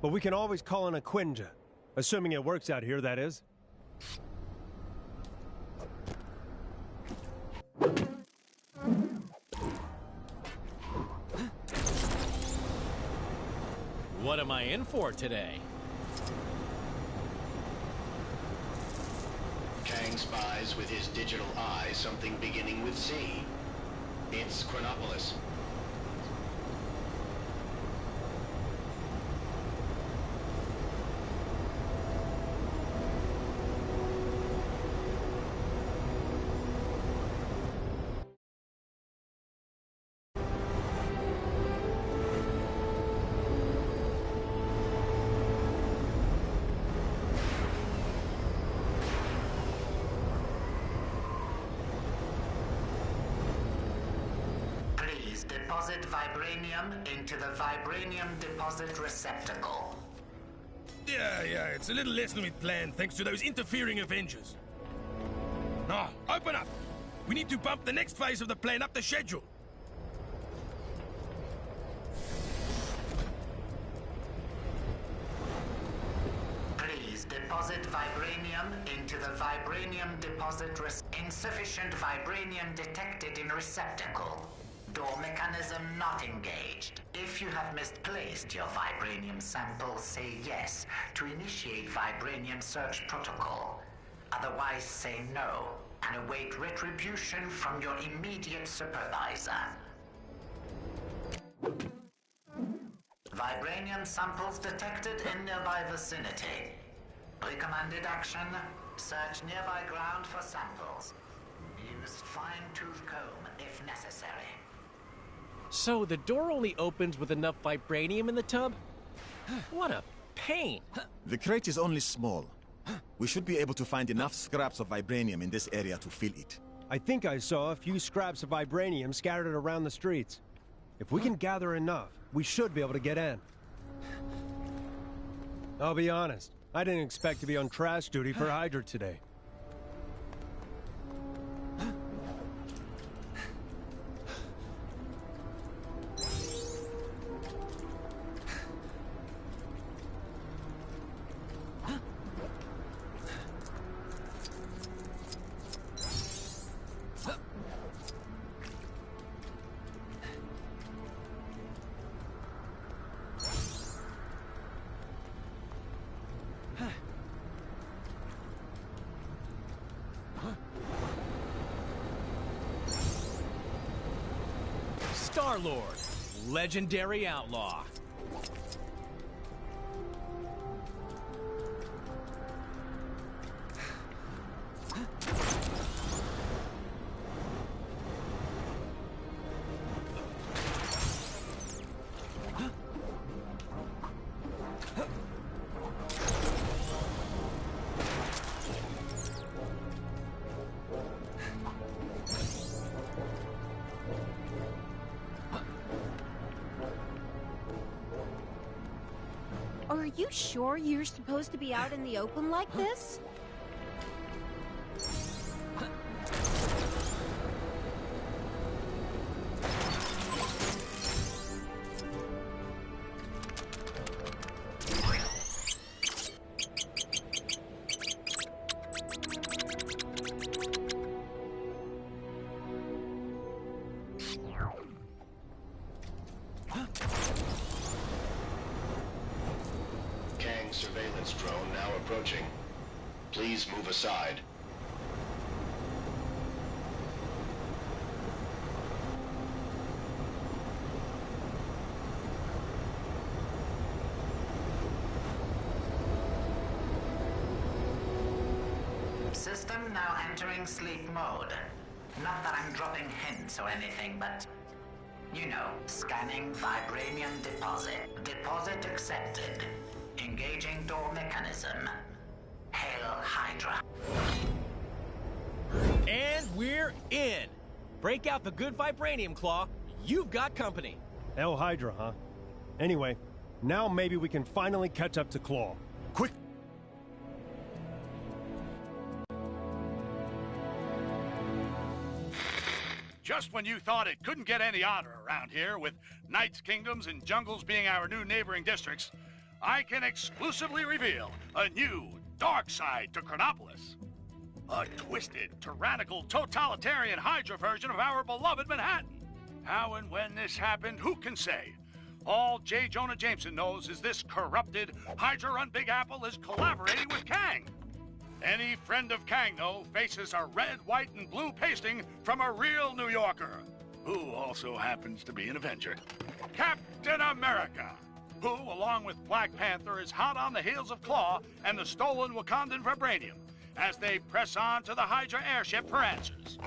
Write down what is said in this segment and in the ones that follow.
But we can always call in a Quinja. Assuming it works out here, that is. What am I in for today? Kang spies with his digital eye something beginning with C. It's Chronopolis. Deposit vibranium into the vibranium deposit receptacle. Yeah, it's a little less than we'd planned thanks to those interfering Avengers. Now, open up! We need to bump the next phase of the plan up the schedule. Please deposit vibranium into the vibranium deposit insufficient vibranium detected in receptacle. Door mechanism not engaged. If you have misplaced your vibranium sample, say yes to initiate vibranium search protocol. Otherwise, say no and await retribution from your immediate supervisor. Vibranium samples detected in nearby vicinity. Recommended action, search nearby ground for samples. Use fine-tooth comb if necessary. So the door only opens with enough vibranium in the tub? What a pain! The crate is only small. We should be able to find enough scraps of vibranium in this area to fill it. I think I saw a few scraps of vibranium scattered around the streets. If we can gather enough, we should be able to get in. I'll be honest, I didn't expect to be on crash duty for Hydra today. Star-Lord, legendary outlaw. Are you sure you're supposed to be out in the open like this? Surveillance drone now approaching. Please move aside. System now entering sleep mode. Not that I'm dropping hints or anything, but... you know, scanning vibranium deposit. Deposit accepted. Engaging door mechanism. Hail Hydra. And we're in! Break out the good vibranium claw. You've got company. Hell Hydra, huh? Anyway, now maybe we can finally catch up to Claw. Quick! Just when you thought it couldn't get any odder around here, with Knights' Kingdoms and jungles being our new neighboring districts, I can exclusively reveal a new dark side to Chronopolis. A twisted, tyrannical, totalitarian Hydra version of our beloved Manhattan. How and when this happened, who can say? All J. Jonah Jameson knows is this corrupted, Hydra-run Big Apple is collaborating with Kang. Any friend of Kang, though, faces a red, white, and blue pasting from a real New Yorker, who also happens to be an Avenger. Captain America, who, along with Black Panther, is hot on the heels of Claw and the stolen Wakandan vibranium, as they press on to the Hydra airship for answers.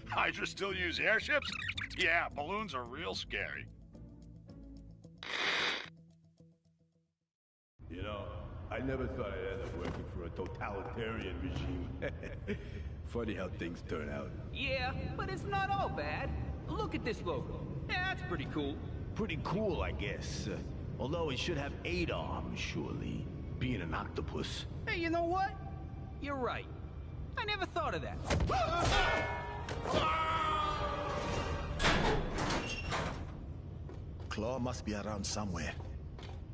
Hydra still use airships? Yeah, balloons are real scary. You know, I never thought I'd end up working for a totalitarian regime. Funny how things turn out. Yeah, but it's not all bad. Look at this logo. Yeah, that's pretty cool. Pretty cool, I guess. Although it should have 8 arms, surely. Being an octopus. Hey, you know what? You're right. I never thought of that. Claw must be around somewhere,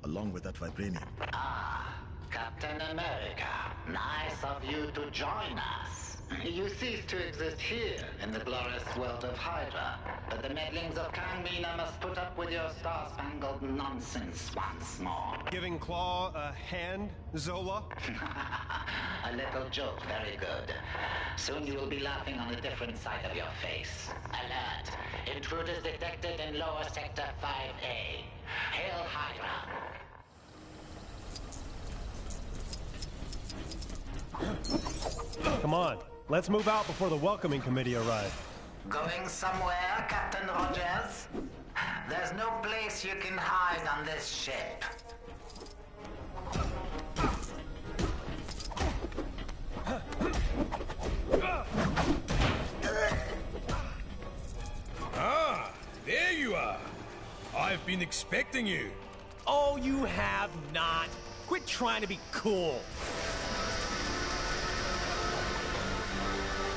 along with that vibranium. Ah, Captain America. Nice of you to join us. You cease to exist here in the glorious world of Hydra, but the meddlings of Kang Mina must put up with your star-spangled nonsense once more. Giving Claw a hand, Zola? A little joke, very good. Soon you will be laughing on a different side of your face. Alert! Intruders detected in lower sector 5A. Hail Hydra! Come on, let's move out before the welcoming committee arrives. Going somewhere, Captain Rogers? There's no place you can hide on this ship. Ah, there you are. I've been expecting you. Oh, you have not. Quit trying to be cool.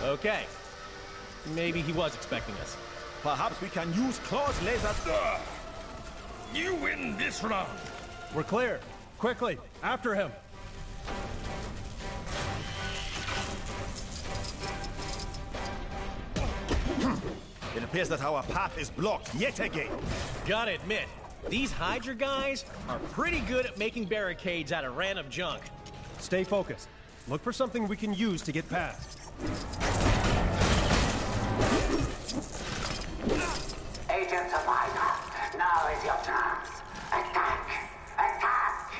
Okay. Maybe he was expecting us. Perhaps we can use Claw's laser. You win this round. We're clear. Quickly, after him. It appears that our path is blocked yet again. Gotta admit, these Hydra guys are pretty good at making barricades out of random junk. Stay focused. Look for something we can use to get past. Agents of Hydra, now is your chance. Attack! Attack!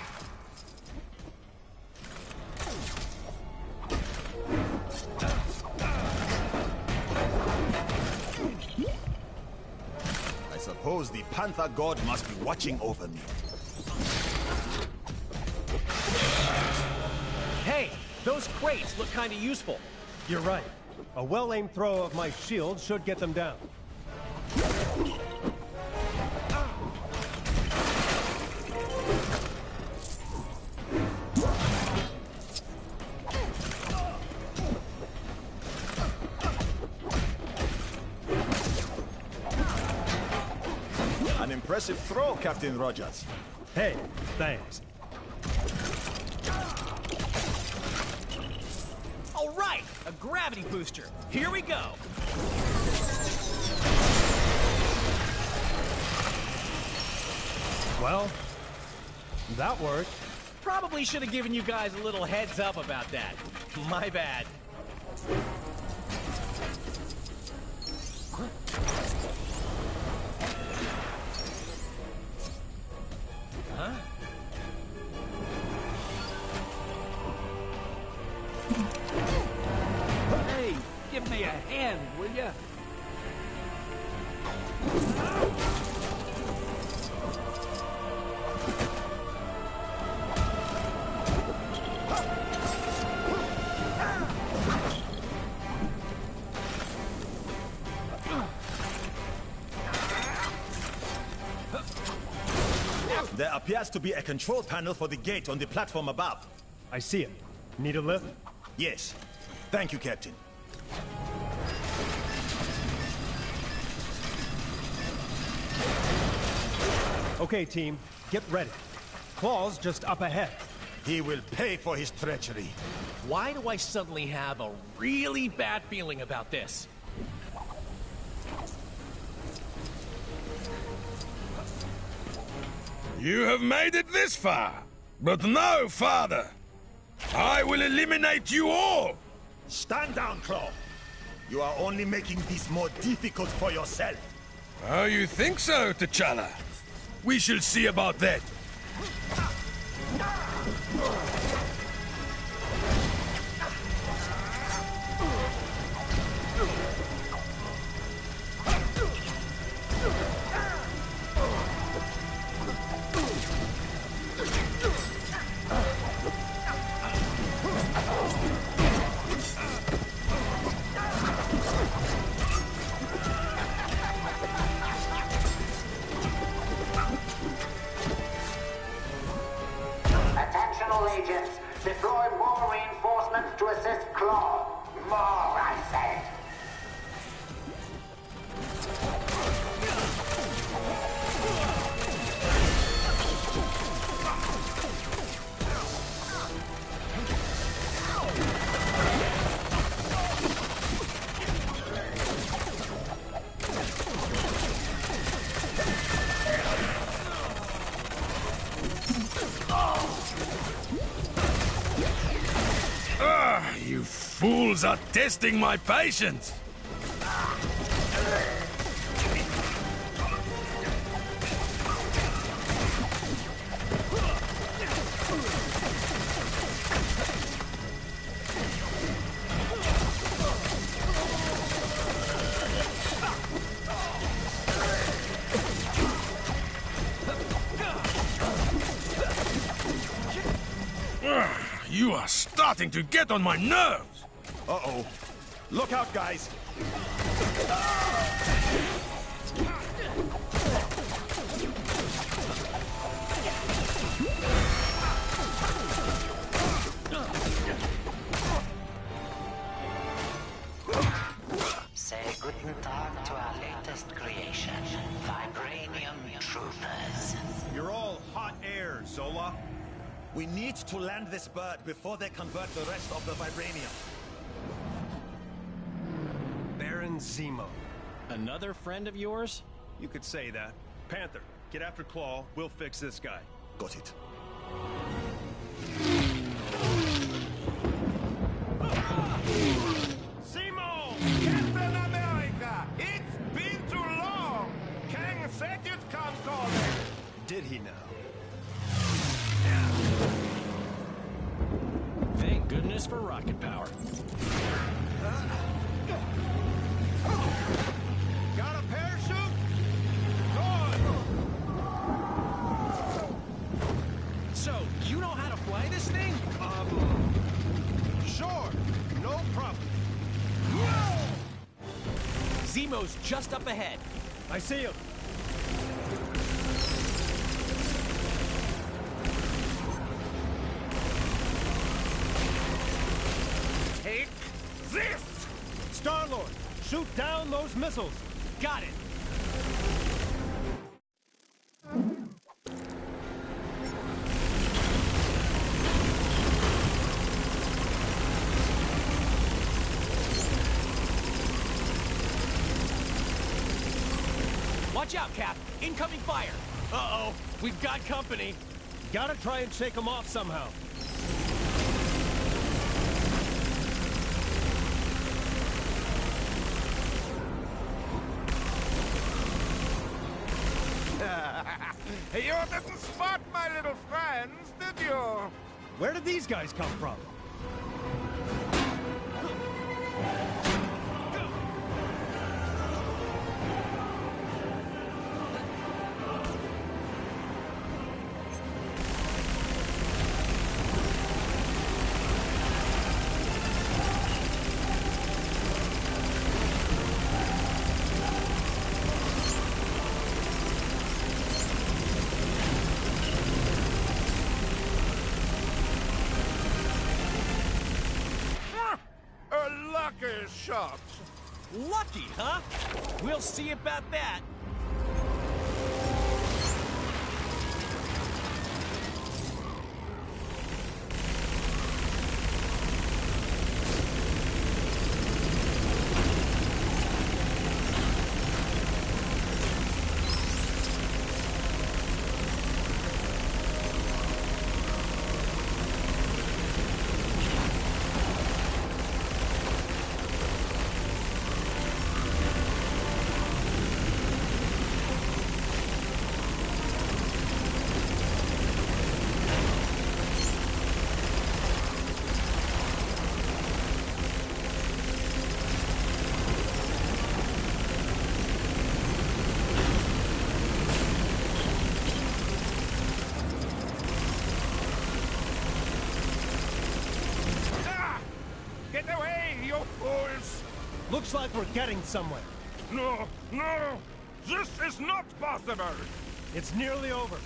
I suppose the Panther God must be watching over me. Hey, those crates look kinda useful. You're right. A well-aimed throw of my shield should get them down. An impressive throw, Captain Rogers. Hey, thanks. All right, a gravity booster. Here we go. Well, that worked. Probably should have given you guys a little heads up about that. My bad. Huh? Hey, give me a hand, will ya? There appears to be a control panel for the gate on the platform above. I see it. Need a lift? Yes. Thank you, Captain. Okay, team. Get ready. Claw's just up ahead. He will pay for his treachery. Why do I suddenly have a really bad feeling about this? You have made it this far, but no farther. I will eliminate you all! Stand down, Claw. You are only making this more difficult for yourself. Oh, you think so, T'Challa? We shall see about that. Attention all agents. Deploy more reinforcements to assist Claw. More, I said. You fools are testing my patience! You are starting to get on my nerves! Uh-oh. Look out, guys. Say guten Tag to our latest creation, Vibranium Troopers. You're all hot air, Zola. We need to land this bird before they convert the rest of the vibranium. Baron Zemo. Another friend of yours? You could say that. Panther, get after Claw. We'll fix this guy. Got it. Zemo! Captain America! It's been too long! Kang said you'd come calling! Did he now? Thank goodness for rocket power. Got a parachute? Good! So, you know how to fly this thing? Sure. No problem. Zemo's just up ahead. I see him. Take this! Star-Lord, shoot down those missiles. Got it. Watch out, Cap. Incoming fire. Uh-oh. We've got company. Gotta try and shake them off somehow. You didn't spot my little friends, did you? Where did these guys come from? Lucky shot. Lucky, huh? We'll see about that. Looks like we're getting somewhere. No, no! This is not possible! It's nearly over.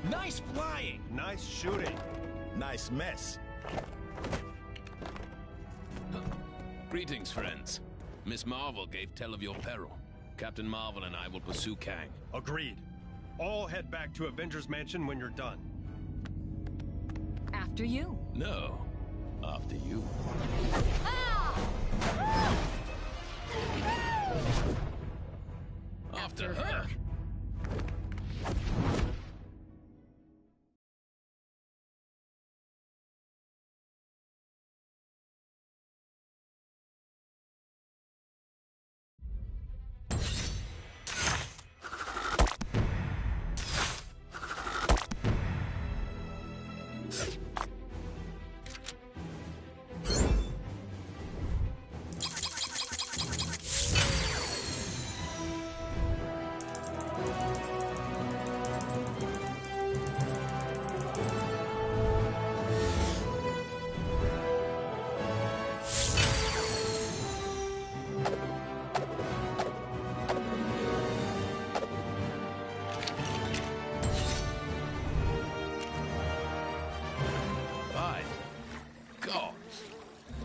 Nice flying! Nice shooting. Nice mess. Greetings, friends. Miss Marvel gave tell of your peril. Captain Marvel and I will pursue Kang. Agreed. All head back to Avengers Mansion when you're done. After you. No, after you. After her.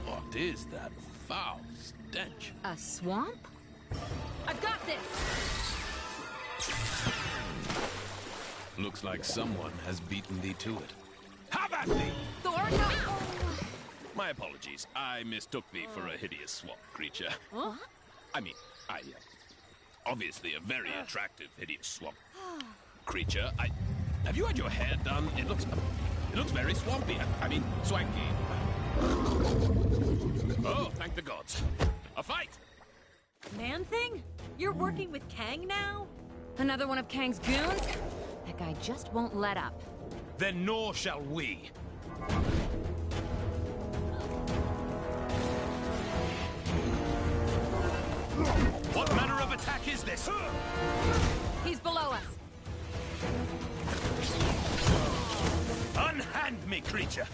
What is that foul stench? A swamp? I've got this! Looks like someone has beaten thee to it. Have at thee! Thor, no! My apologies. I mistook thee for a hideous swamp creature. Huh? I mean, obviously a very attractive hideous swamp creature. Have you had your hair done? It looks very swampy. I mean, swanky. Oh, thank the gods. A fight! Man-Thing? You're working with Kang now? Another one of Kang's goons? That guy just won't let up. Then nor shall we. What manner of attack is this? He's below us. Unhand me, creature!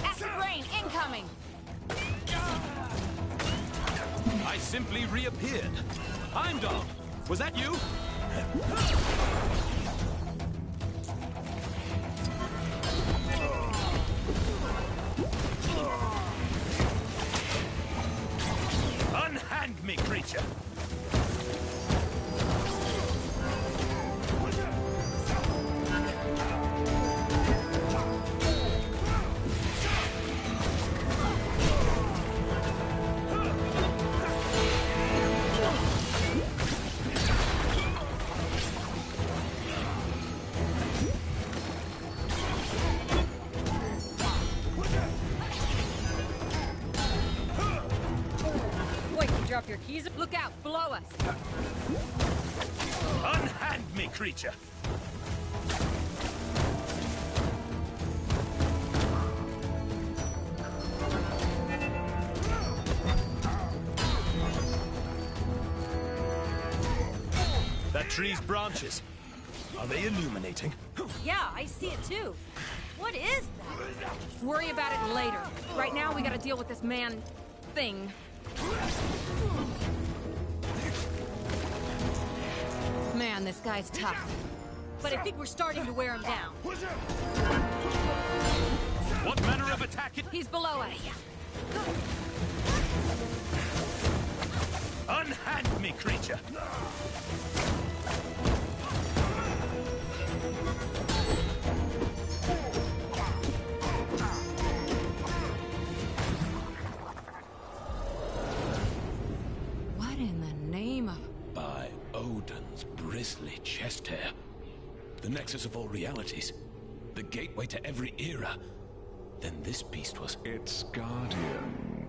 Acid rain incoming! I simply reappeared. Heimdall, was that you? Unhand me, creature! Drop your keys. Look out, below us. Unhand me, creature. tree's branches. Are they illuminating? Yeah, I see it too. What is that? Worry about it later. Right now, we gotta deal with this man... thing. Man, this guy's tough. But I think we're starting to wear him down. What manner of attack? He's below us. Unhand me, creature! What in the name of... By Odin's bristly chest hair. The nexus of all realities. The gateway to every era. Then this beast was... Its guardian.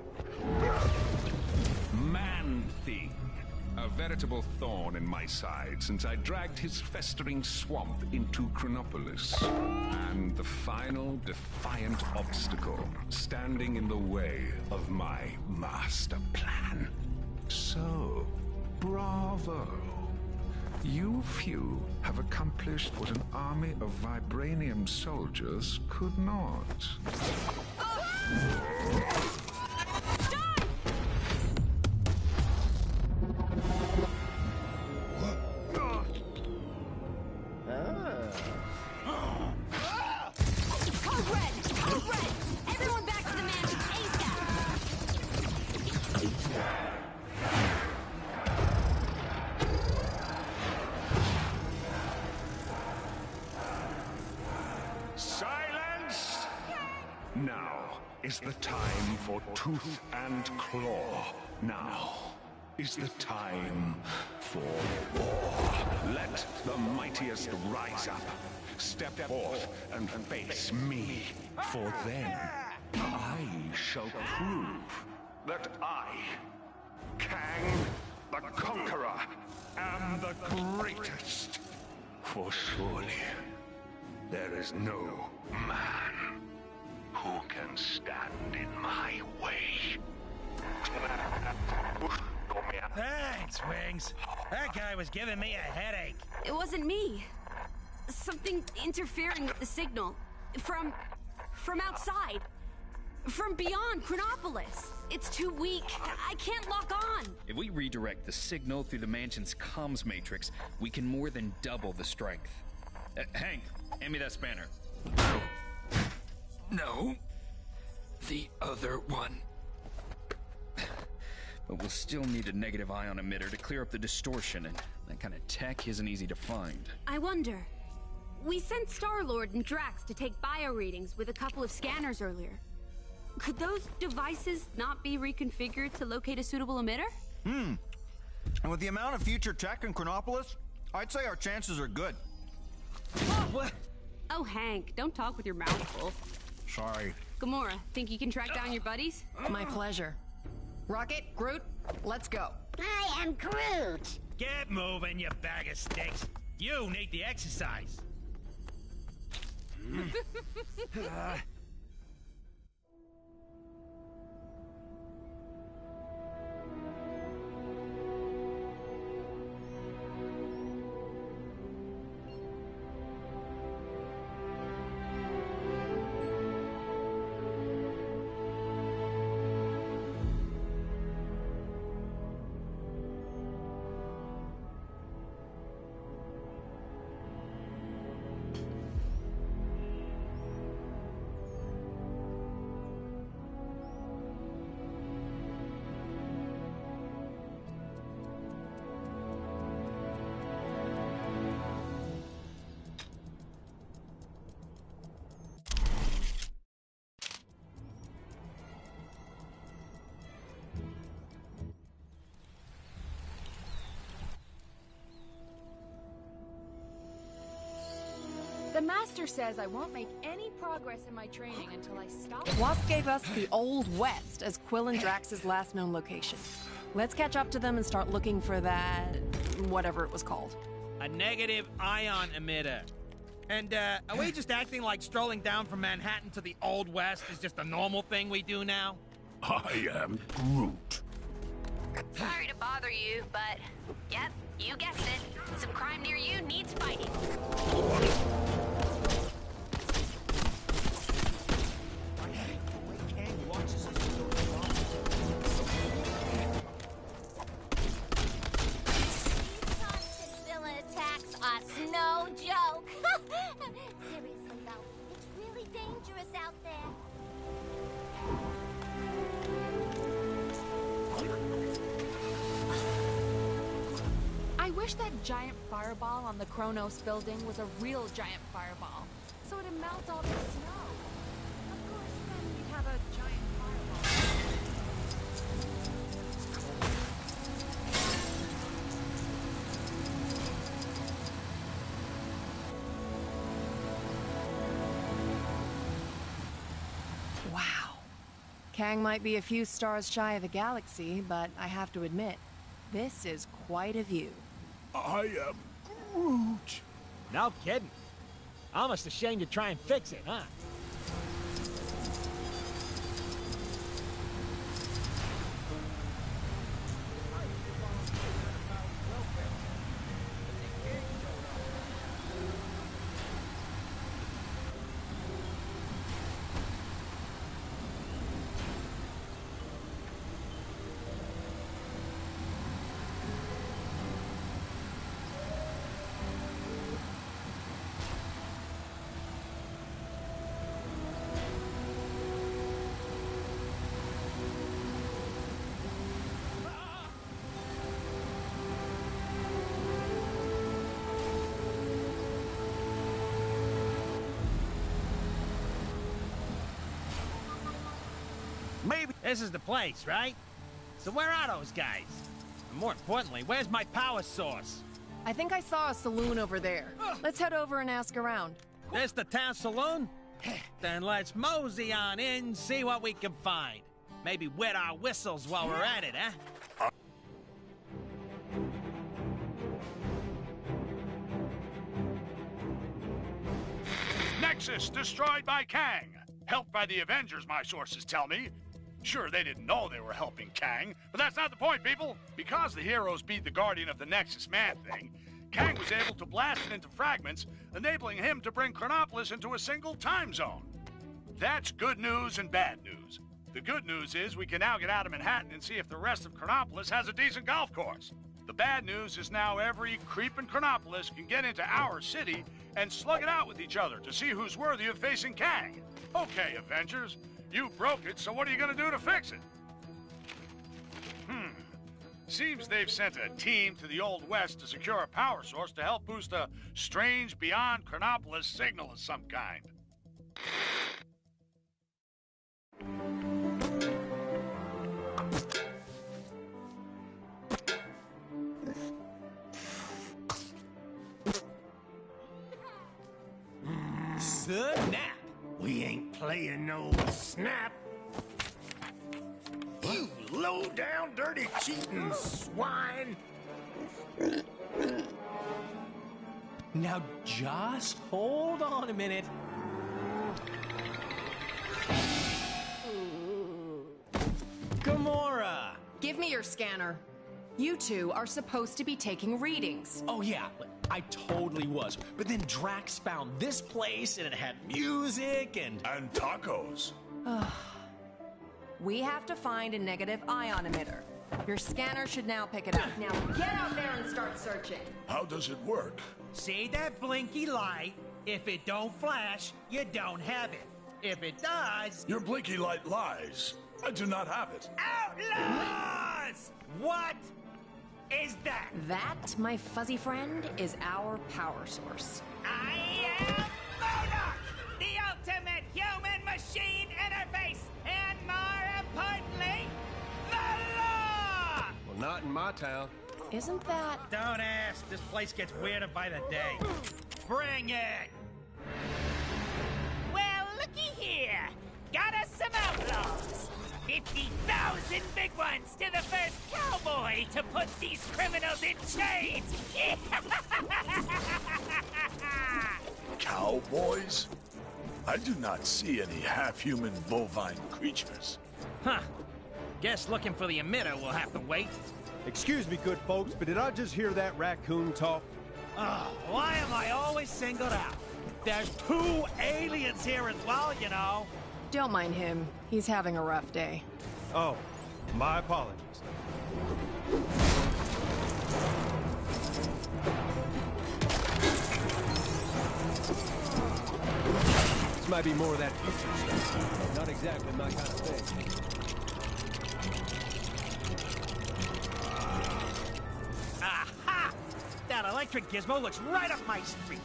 Man-thing. A veritable thorn in my side since I dragged his festering swamp into Chronopolis. And the final defiant obstacle standing in the way of my master plan. So, bravo. You few have accomplished what an army of vibranium soldiers could not. Everyone back to the mansion ASAP! Silence! Now is the time for tooth and claw. Now is the time for war. Let the mightiest rise up. Step forth and face me. For then I shall prove that I, Kang the Conqueror, am the greatest. For surely there is no man who can stand in my way. Thanks, Wings. That guy was giving me a headache. It wasn't me. Something interfering with the signal. From outside. From beyond Chronopolis. It's too weak. I can't lock on. If we redirect the signal through the mansion's comms matrix, we can more than double the strength. Hank, hand me that spanner. No. The other one. But we'll still need a negative ion emitter to clear up the distortion, and that kind of tech isn't easy to find. I wonder. We sent Star-Lord and Drax to take bio readings with a couple of scanners earlier. Could those devices not be reconfigured to locate a suitable emitter? And with the amount of future tech in Chronopolis, I'd say our chances are good. What? Oh, Hank, don't talk with your mouth full. Sorry. Gamora, think you can track down your buddies? My pleasure. Rocket, Groot, let's go. I am Groot. Get moving, you bag of sticks. You need the exercise. The Master says I won't make any progress in my training until I stop. Wasp gave us the Old West as Quill and Drax's last known location. Let's catch up to them and start looking for that... whatever it was called. A negative ion emitter. And, are we just acting like strolling down from Manhattan to the Old West is just a normal thing we do now? I am Groot. Sorry to bother you, but yep, you guessed it. Some crime near you needs fighting. Attacks are no joke. Seriously though, it's really dangerous out there. I wish that giant fireball on the Kronos building was a real giant fireball, so it'd melt all the snow. Of course, then we'd have a giant fireball. Wow. Kang might be a few stars shy of the galaxy, but I have to admit, this is quite a view. I am Groot. No kidding. Almost ashamed to try and fix it, huh? Maybe this is the place, right? So where are those guys? And more importantly, where's my power source? I think I saw a saloon over there. Let's head over and ask around. This the town saloon? Then let's mosey on in, see what we can find. Maybe wet our whistles while we're at it, huh? Nexus destroyed by Kang. Helped by the Avengers, my sources tell me. Sure, they didn't know they were helping Kang, but that's not the point, people. Because the heroes beat the Guardian of the Nexus Man-Thing, Kang was able to blast it into fragments, enabling him to bring Chronopolis into a single time zone. That's good news and bad news. The good news is we can now get out of Manhattan and see if the rest of Chronopolis has a decent golf course. The bad news is now every creep in Chronopolis can get into our city and slug it out with each other to see who's worthy of facing Kang. Okay, Avengers, you broke it, so what are you gonna do to fix it? Seems they've sent a team to the Old West to secure a power source to help boost a strange beyond Chronopolis signal of some kind. Snap! We ain't playing no snap. You low-down, dirty, cheating swine! Now just hold on a minute. Gamora! Give me your scanner. You two are supposed to be taking readings. Oh yeah, I totally was. But then Drax found this place and it had music and tacos. We have to find a negative ion emitter. Your scanner should now pick it up. Now get out there and start searching. How does it work? See that blinky light? If it don't flash, you don't have it. If it does... Your blinky light lies. I do not have it. Outlaws! What is that? That, my fuzzy friend, is our power source. I am Monarch, the ultimate human-machine interface, and more importantly, the law! Well, not in my town. Isn't that... Don't ask. This place gets weirder by the day. Bring it! Well, looky here. Got us some outlaws. 50,000 big ones to the first cowboy to put these criminals in chains. Cowboys? I do not see any half-human bovine creatures. Huh. Guess looking for the emitter will have to wait. Excuse me, good folks, but did I just hear that raccoon talk? Why am I always singled out? There's 2 aliens here as well, you know. Don't mind him. He's having a rough day. Oh, my apologies. This might be more of that future stuff. Not exactly my kind of thing. Aha! That electric gizmo looks right up my street.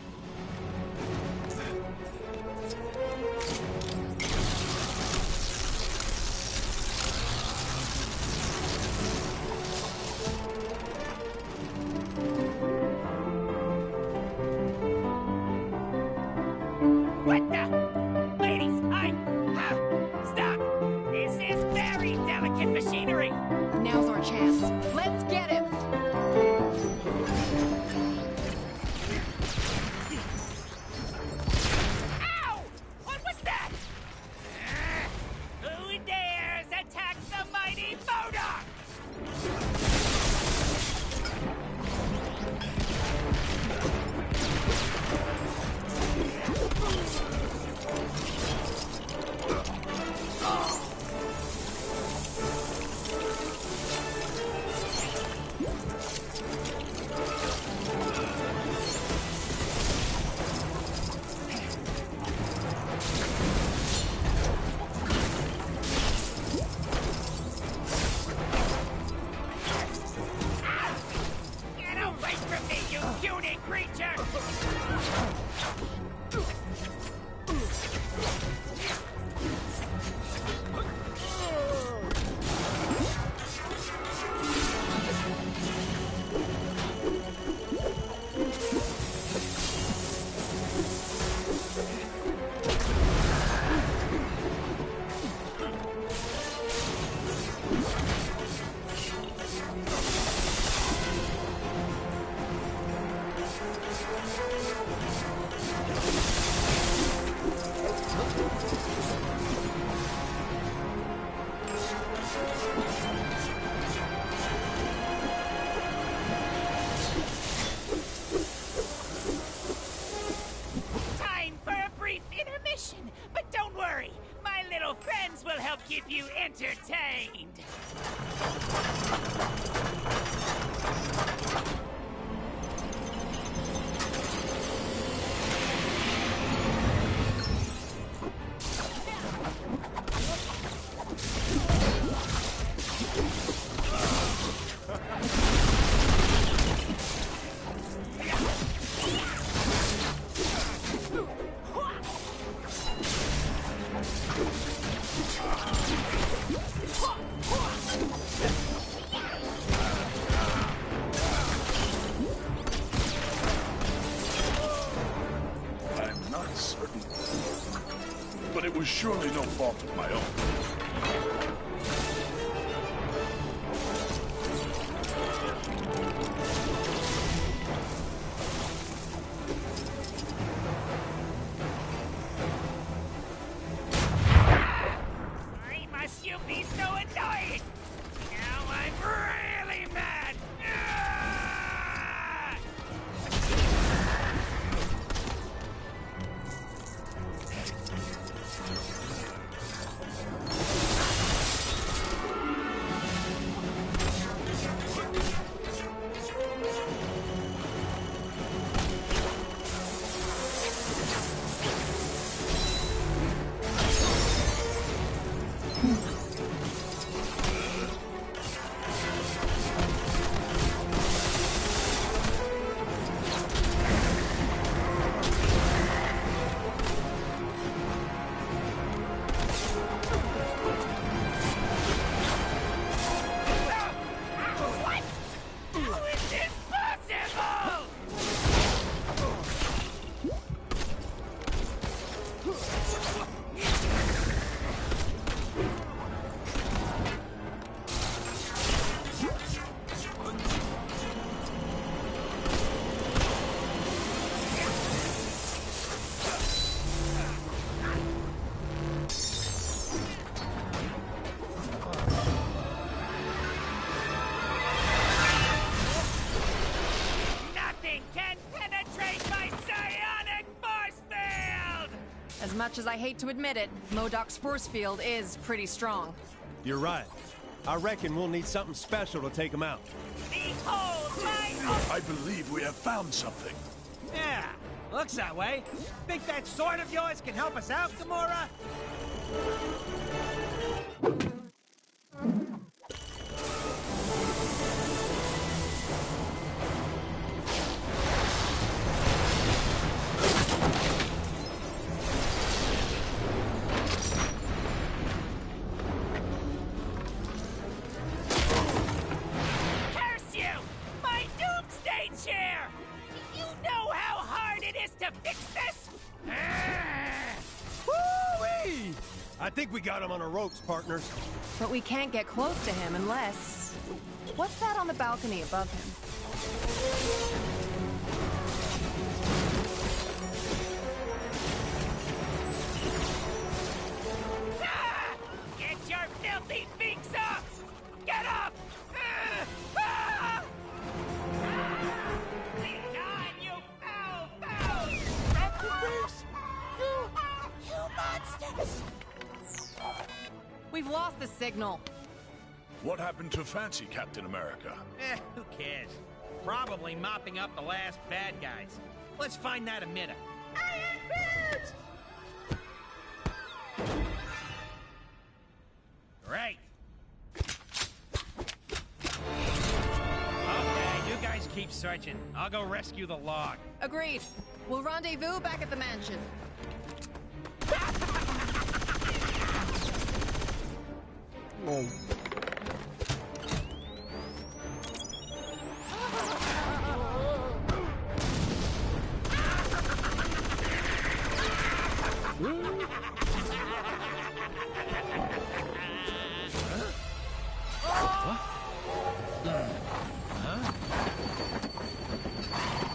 What the? Ladies, stop! This is very delicate machinery! Now's our chance. Let's get him! Ow! What was that? Who dares attack the mighty Modoc? Get away from me, you puny creature! Time for a brief intermission, but don't worry, my little friends will help keep you entertained. I'm not certain. But it was surely no fault of my own. Why must you be so annoying? Now I'm really mad. Ah! much as I hate to admit it, MODOK's force field is pretty strong. You're right. I reckon we'll need something special to take him out. Behold my... I believe we have found something. Yeah, looks that way. Think that sword of yours can help us out, Gamora? Curse you! My doomsday chair! You know how hard it is to fix this? Woo-wee! I think we got him on our ropes, partners. But we can't get close to him unless... What's that on the balcony above him? Ah! Get your filthy beaks up! Get up! Ah! Lean on, you foul, foul! You monsters! We've lost the signal. What happened to Fancy Captain America? Who cares? Probably mopping up the last bad guys. Let's find that emitter. Right. Okay, you guys keep searching. I'll go rescue the log. Agreed. We'll rendezvous back at the mansion.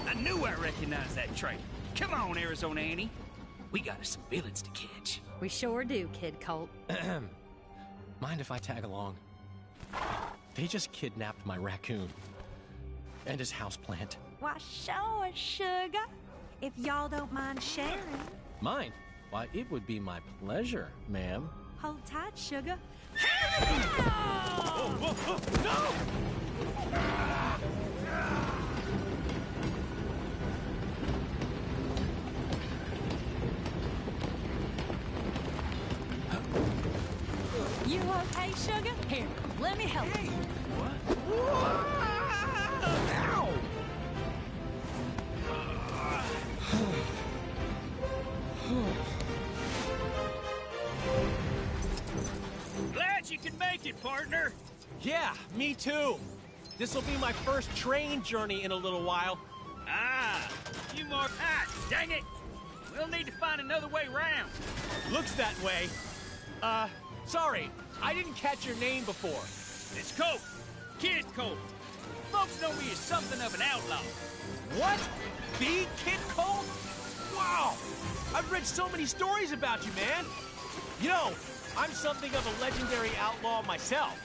I knew I recognized that trait. Come on, Arizona Annie. We got us some villains to catch. We sure do, Kid Colt. Mind if I tag along? They just kidnapped my raccoon. And his houseplant. Why, sure, sugar. If y'all don't mind sharing. Mine? Why, it would be my pleasure, ma'am. Hold tight, sugar. You okay, sugar? Here, let me help you. Glad you could make it, partner. Yeah, me too. This'll be my first train journey in a little while. Ah, a few more. Ah, dang it. We'll need to find another way round. Looks that way. Sorry, I didn't catch your name before. It's Colt. Kid Colt. Folks know me as something of an outlaw. What? The Kid Colt? Wow! I've read so many stories about you, man. You know, I'm something of a legendary outlaw myself.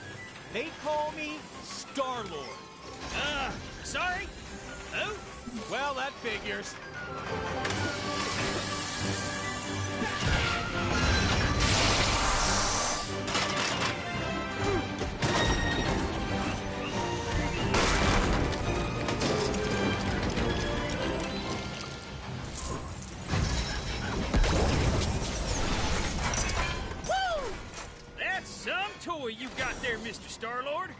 They call me Star-Lord. Sorry? Who? Well, that figures. Some toy you got there, Mr. Star-Lord.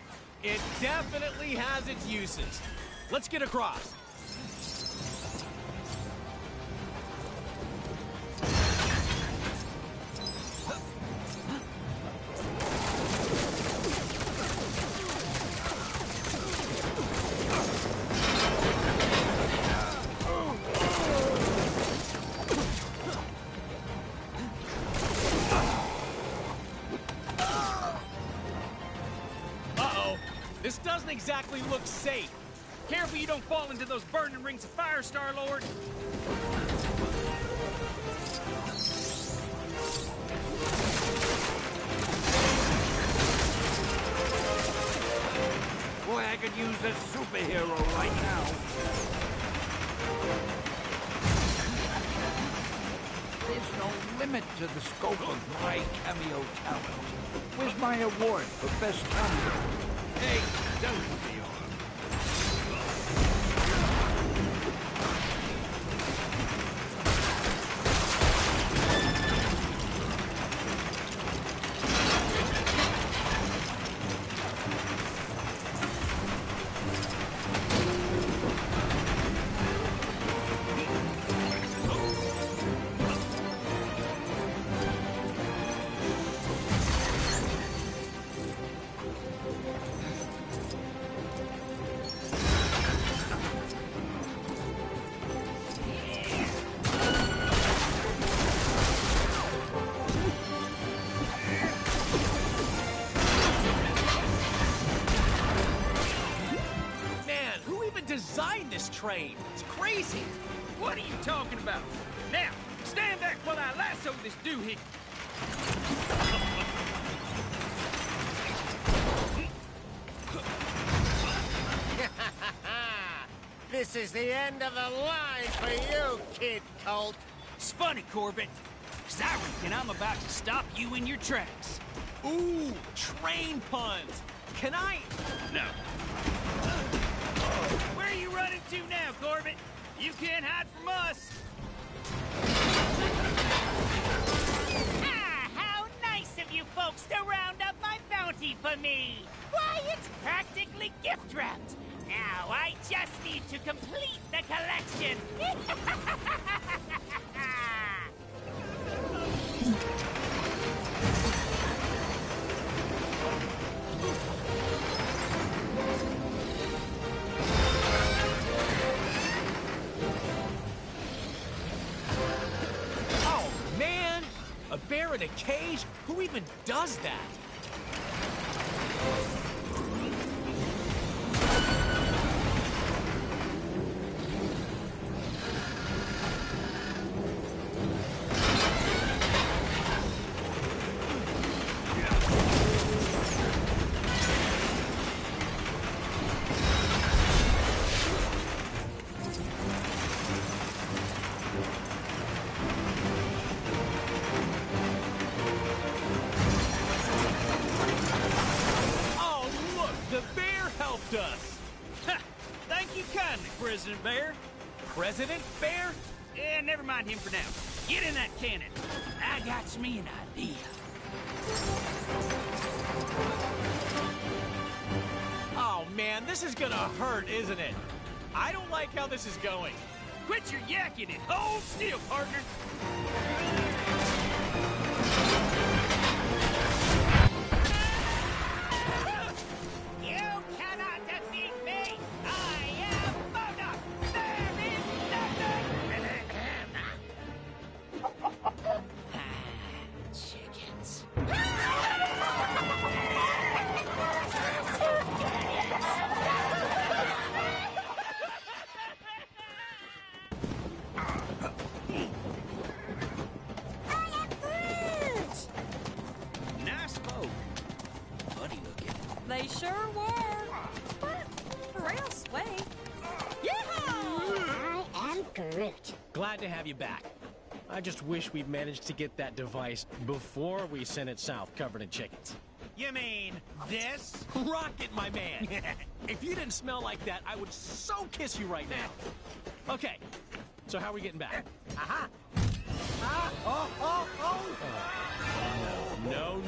It definitely has its uses. Let's get across. This doesn't exactly look safe. Careful you don't fall into those burning rings of fire, Star-Lord. Boy, I could use a superhero right now. There's no limit to the scope of my cameo talent. Where's my award for best cameo? Hey, don't be designed this train? It's crazy. What are you talking about? Now, stand back while I lasso this doohickey. This is the end of the line for you, Kid Colt. It's funny, Corbett, 'cause I reckon I'm about to stop you in your tracks. Ooh, train puns. Can I? No. Where are you running to now, Corbett? You can't hide from us. Ah, how nice of you folks to round up my bounty for me. Why, it's practically gift wrapped. Now I just need to complete the collection. Oh, man! A bear in a cage? Who even does that? Us. Thank you kindly, President Bear. President Bear? Yeah, never mind him for now. Get in that cannon. I got me an idea. Oh, man, this is gonna hurt, isn't it? I don't like how this is going. Quit your yakking and hold still, partner. They sure were. But real sweet. Yeehaw! I am Groot. Glad to have you back. I just wish we'd managed to get that device before we sent it south covered in chickens. You mean this? Rocket, my man. If you didn't smell like that, I would so kiss you right now. Okay, so how are we getting back? Aha! No.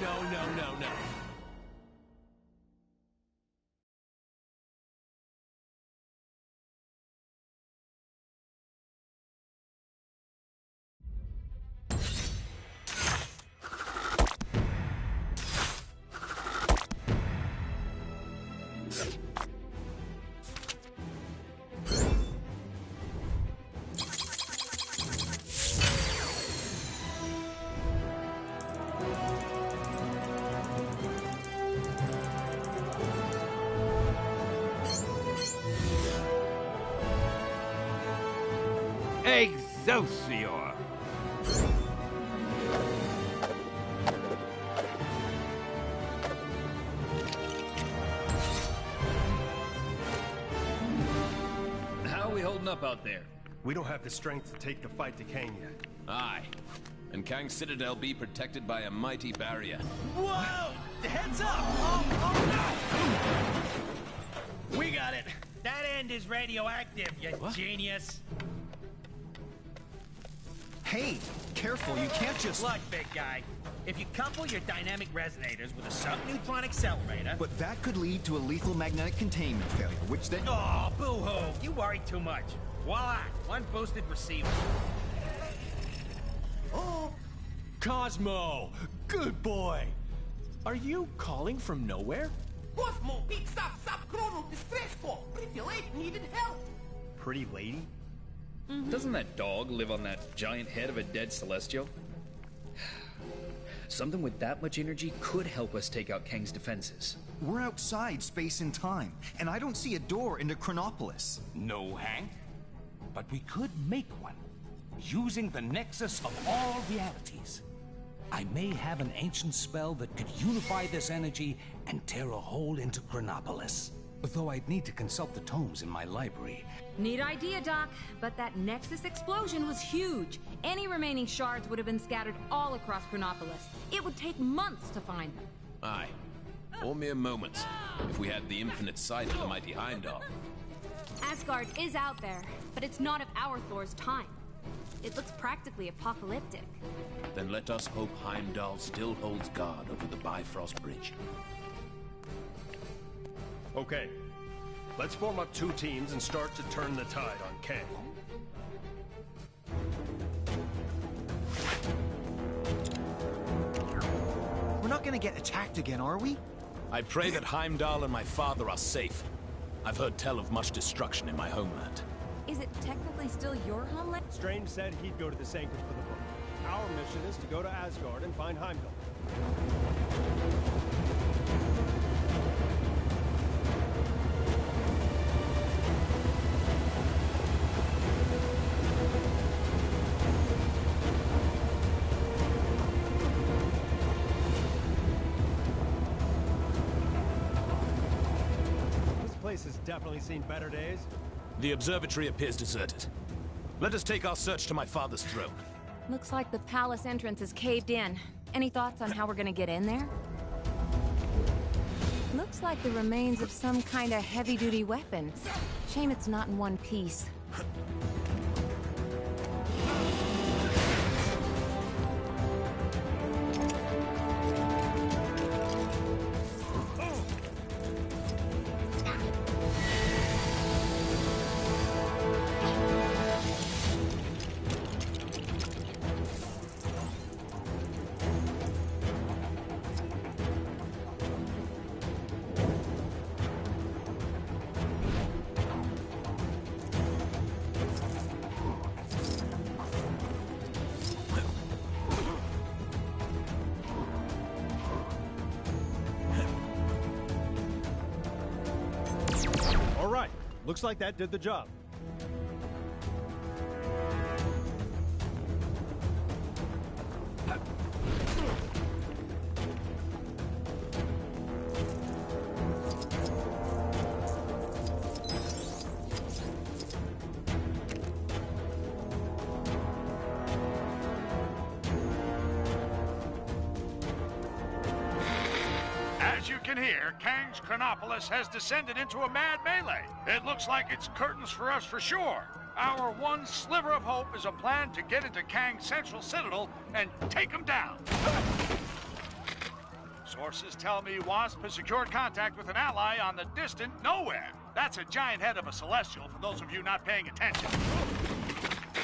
Excelsior! How are we holding up out there? We don't have the strength to take the fight to Kane yet. Aye. and Kang's citadel be protected by a mighty barrier. Whoa! Heads up! Oh, no! We got it. That end is radioactive, you genius. Hey, careful, you can't just... Look, big guy. If you couple your dynamic resonators with a subneutron accelerator... But that could lead to a lethal magnetic containment failure, which then... Oh, boo-hoo. You worry too much. Voila! One boosted receiver. Oh! Cosmo! Good boy! Are you calling from nowhere? Cosmo, big stop, chrono, distressful. Pretty late, needed help. Pretty lady? Doesn't that dog live on that giant head of a dead Celestial? Something with that much energy could help us take out Kang's defenses. We're outside space and time, and I don't see a door into Chronopolis. No, Hank. But we could make one, using the nexus of all realities. I may have an ancient spell that could unify this energy and tear a hole into Chronopolis. Though I'd need to consult the tomes in my library. Neat idea, Doc, but that Nexus explosion was huge. Any remaining shards would have been scattered all across Chronopolis. It would take months to find them. Aye. Or mere moments, if we had the infinite sight of the mighty Heimdall. Asgard is out there, but it's not of our Thor's time. It looks practically apocalyptic. Then let us hope Heimdall still holds guard over the Bifrost Bridge. Okay. Let's form up 2 teams and start to turn the tide on Kang. We're not gonna get attacked again, are we? I pray that Heimdall and my father are safe. I've heard tell of much destruction in my homeland. Is it technically still your homeland? Strange said he'd go to the Sanctum for the book. Our mission is to go to Asgard and find Heimdall. This place has definitely seen better days. The observatory appears deserted. Let us take our search to my father's throne. Looks like the palace entrance is caved in. Any thoughts on how we're gonna get in there? Looks like the remains of some kind of heavy-duty weapon. Shame it's not in one piece. Looks like that did the job. As you can hear, Kang's Chronopolis has descended into a mad melee. It looks like it's curtains for us for sure. Our one sliver of hope is a plan to get into Kang's central citadel and take him down. Sources tell me Wasp has secured contact with an ally on the distant Nowhere. That's a giant head of a Celestial, for those of you not paying attention.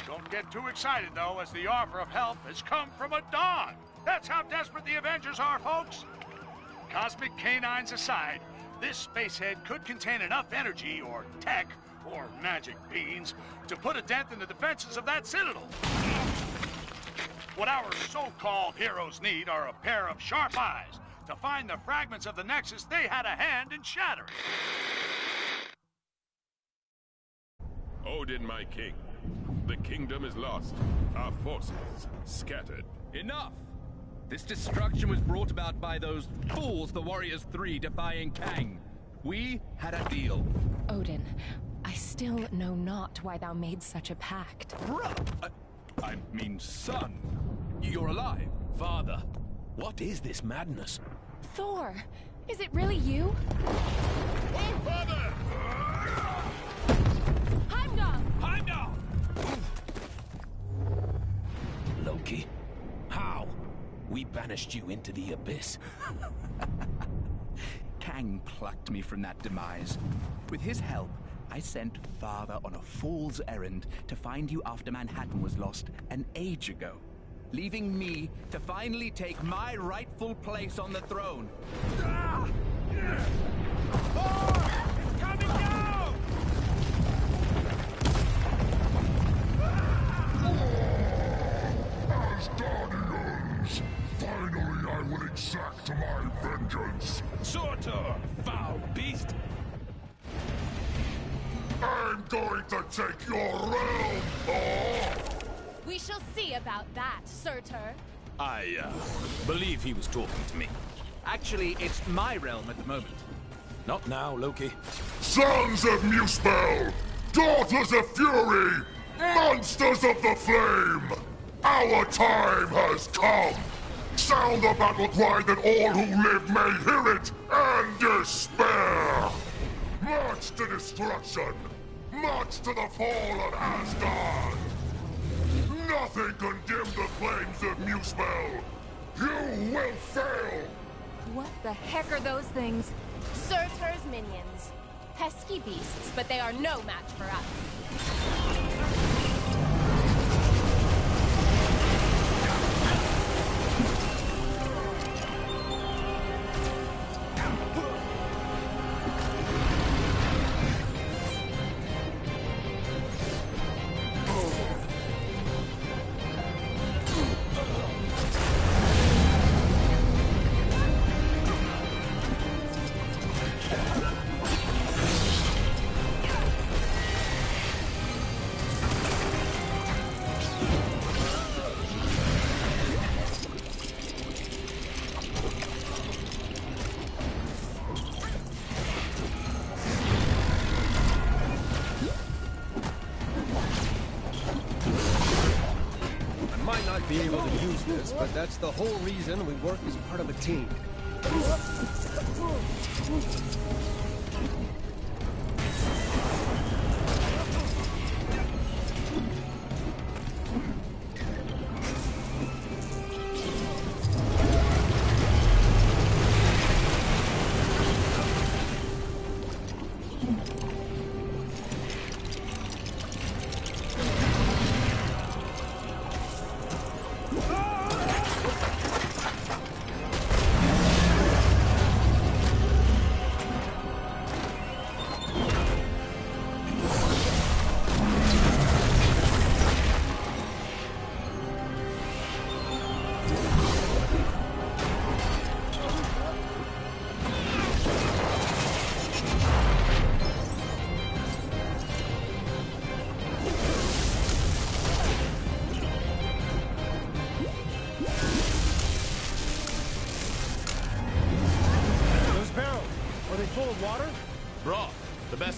Don't get too excited, though, as the offer of help has come from a dog. That's how desperate the Avengers are, folks. Cosmic canines aside, this spacehead could contain enough energy or tech or magic beans to put a dent in the defenses of that citadel. What our so-called heroes need are a pair of sharp eyes to find the fragments of the Nexus they had a hand in shattering. Odin, my king. The kingdom is lost. Our forces scattered. Enough! This destruction was brought about by those fools, the Warriors 3, defying Kang. We had a deal. Odin, I still know not why thou made such a pact. I mean, son. You're alive. Father, what is this madness? Thor, is it really you? Oh, Father! Heimdall! Heimdall! Loki, how? We banished you into the abyss. Kang plucked me from that demise. With his help, I sent Father on a fool's errand to find you after Manhattan was lost an age ago, leaving me to finally take my rightful place on the throne. It's coming down! As Guardians, finally I will exact my vengeance. Surtur, foul beast! I'm going to take your realm, Thor! We shall see about that, Surtur. I, believe he was talking to me. Actually, it's my realm at the moment. Not now, Loki. Sons of Muspel! Daughters of Fury! Monsters of the Flame! Our time has come! Sound the battle cry that all who live may hear it and despair! March to destruction! March to the fall of Asgard! Nothing can dim the flames of Muspel! You will fail! What the heck are those things? Surtur's minions. Pesky beasts, but they are no match for us. Be able to use this, but that's the whole reason we work as part of a team.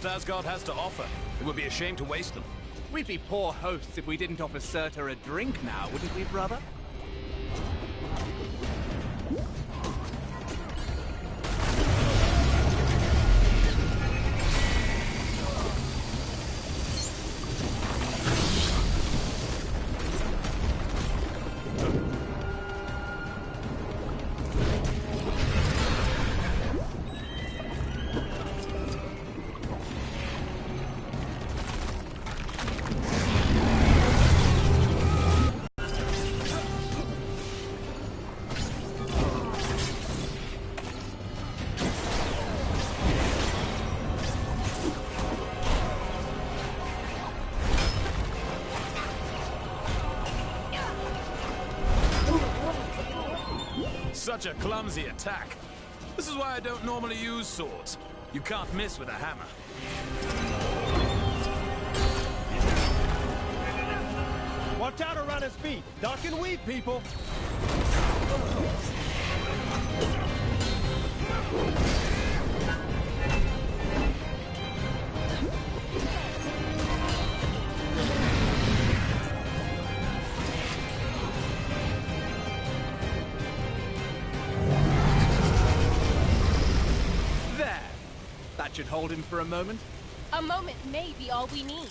Asgard has to offer. It would be a shame to waste them. We'd be poor hosts if we didn't offer Surtur a drink now, wouldn't we, brother? Such a clumsy attack. This is why I don't normally use swords. You can't miss with a hammer. Watch out around his feet. Duck and weave, people. That should hold him for a moment. A moment may be all we need.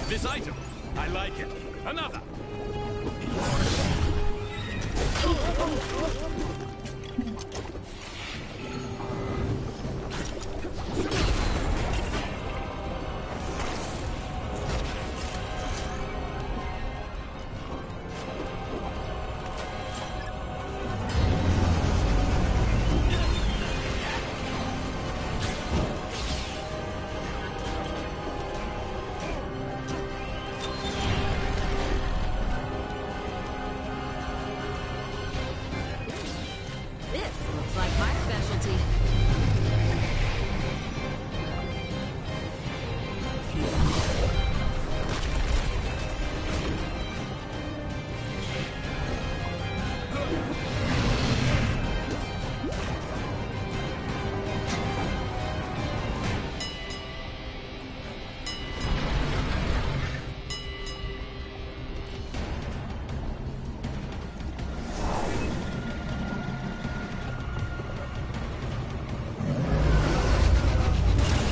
This item, I like it. Another. This looks like my specialty.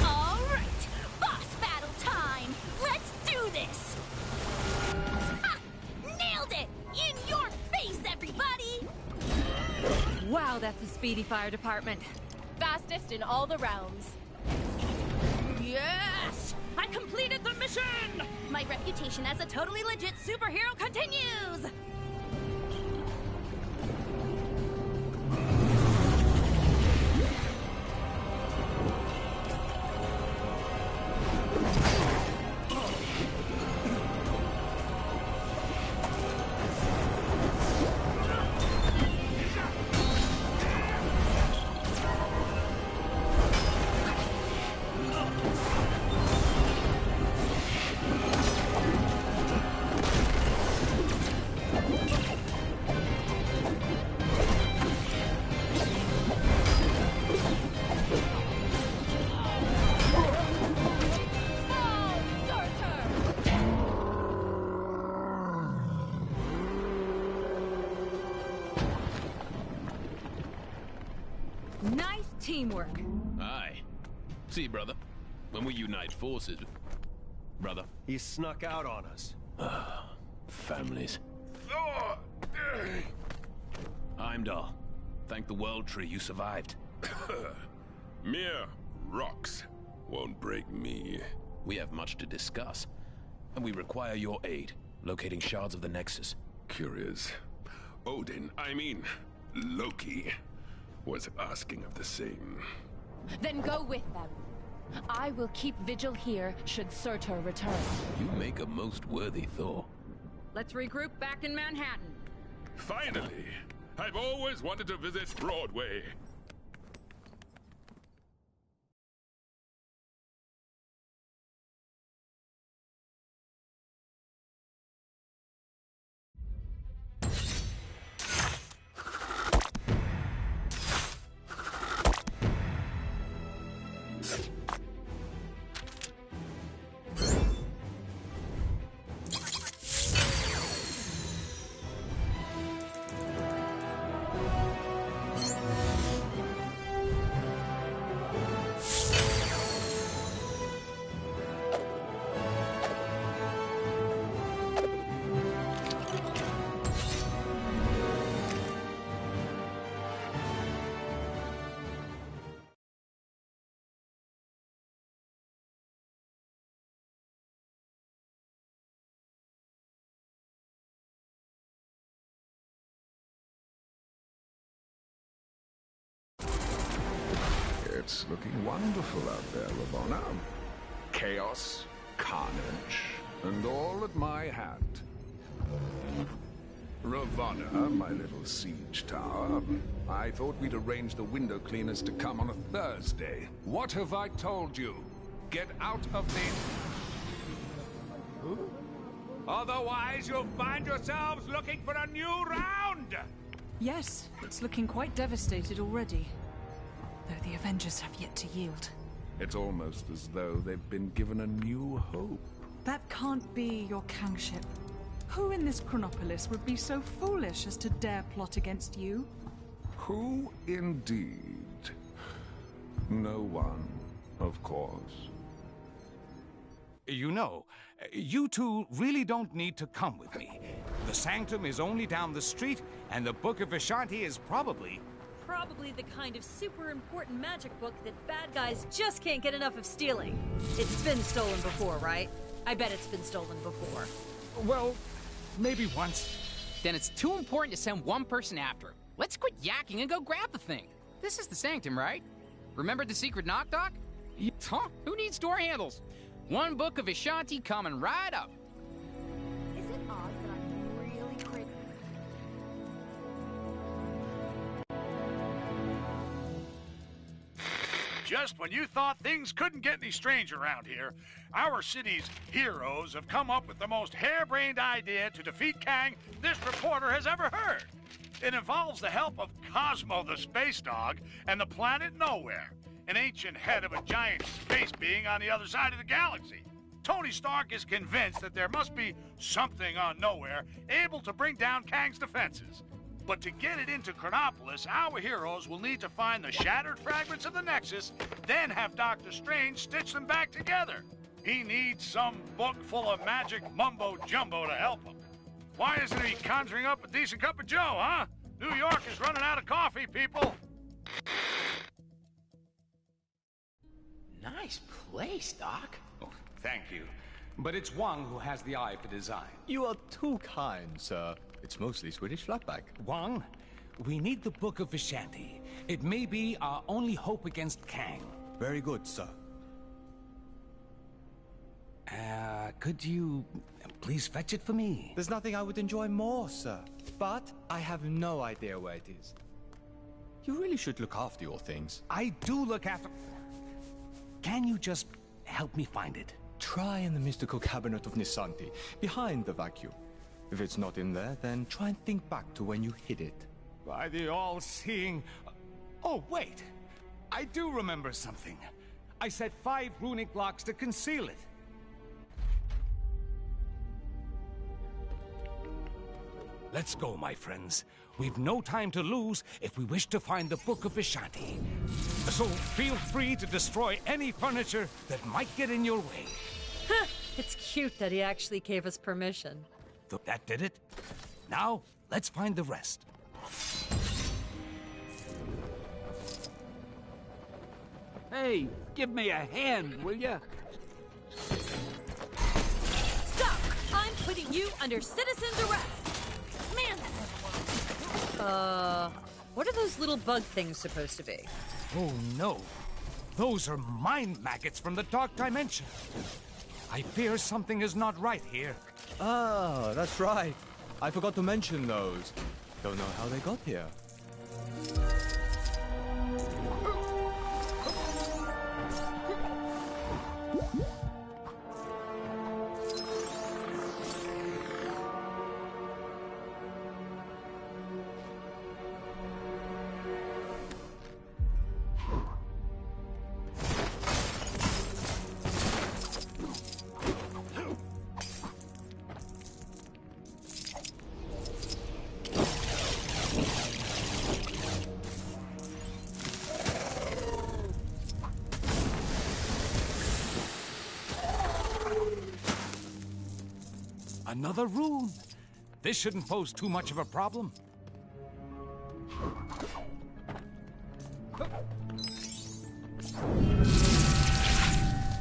All right, boss battle time. Let's do this. Ha! Nailed it! In your face, everybody! Wow, that's a speedy fire department. Fastest in all the realms. Yes! I completed the mission! My reputation as a totally legit superhero continues! Nice teamwork. Aye. See, brother, when we unite forces, brother. He snuck out on us. Families. Heimdall, thank the World Tree you survived. Mere rocks won't break me. We have much to discuss, and we require your aid locating shards of the Nexus. Curious. Odin, I mean, Loki, was asking of the same. Then go with them. I will keep vigil here should Surtur return. You make a most worthy Thor. Let's regroup back in Manhattan. Finally! I've always wanted to visit Broadway. It's looking wonderful out there, Ravonna. Chaos, carnage, and all at my hand. Ravonna, my little siege tower, I thought we'd arrange the window cleaners to come on a Thursday. What have I told you? Get out of the... Otherwise, you'll find yourselves looking for a new round! Yes, it's looking quite devastated already. Though the Avengers have yet to yield. It's almost as though they've been given a new hope. That can't be your kingship. Who in this Chronopolis would be so foolish as to dare plot against you? Who indeed? No one, of course. You know, you two really don't need to come with me. The Sanctum is only down the street, and the Book of Ashanti is probably the kind of super important magic book that bad guys just can't get enough of stealing. It's been stolen before, right? I bet it's been stolen before. Well, maybe once. Then it's too important to send one person after it. Let's quit yakking and go grab the thing. This is the Sanctum, right? Remember the secret knock dock? Huh? Who needs door handles? One Book of Ashanti coming right up. Is it odd that I'm really crazy? Just when you thought things couldn't get any stranger around here, our city's heroes have come up with the most harebrained idea to defeat Kang this reporter has ever heard. It involves the help of Cosmo the Space Dog and the planet Nowhere, an ancient head of a giant space being on the other side of the galaxy. Tony Stark is convinced that there must be something on Nowhere able to bring down Kang's defenses. But to get it into Chronopolis, our heroes will need to find the shattered fragments of the Nexus, then have Doctor Strange stitch them back together. He needs some book full of magic mumbo-jumbo to help him. Why isn't he conjuring up a decent cup of joe, huh? New York is running out of coffee, people. Nice place, Doc. Oh, thank you. But it's Wang who has the eye for design. You are too kind, sir. It's mostly Swedish flatback. Wang, we need the Book of Ashanti. It may be our only hope against Kang. Very good, sir. Could you please fetch it for me? There's nothing I would enjoy more, sir. But I have no idea where it is. You really should look after your things. I do look after... Can you just help me find it? Try in the mystical cabinet of Nisanti, behind the vacuum. If it's not in there, then try and think back to when you hid it. By the all-seeing... Oh, wait! I do remember something. I set 5 runic locks to conceal it. Let's go, my friends. We've no time to lose if we wish to find the Book of Ashanti. So feel free to destroy any furniture that might get in your way. It's cute that he actually gave us permission. That did it. Now, let's find the rest. Hey, give me a hand, will ya? Stop! I'm putting you under citizen arrest! Man, that never worked. What are those little bug things supposed to be? Oh no. Those are mind maggots from the Dark Dimension. I fear something is not right here. Ah, that's right. I forgot to mention those. Don't know how they got here. Another rune. This shouldn't pose too much of a problem.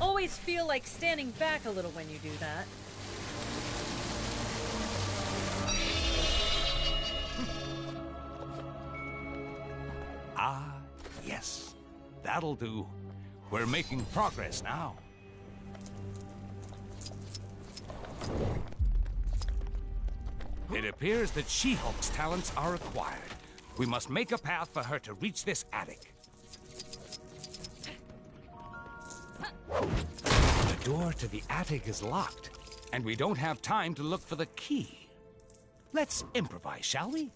Always feel like standing back a little when you do that. Ah, yes. That'll do. We're making progress now. It appears that She-Hulk's talents are acquired. We must make a path for her to reach this attic. The door to the attic is locked. And we don't have time to look for the key. Let's improvise, shall we?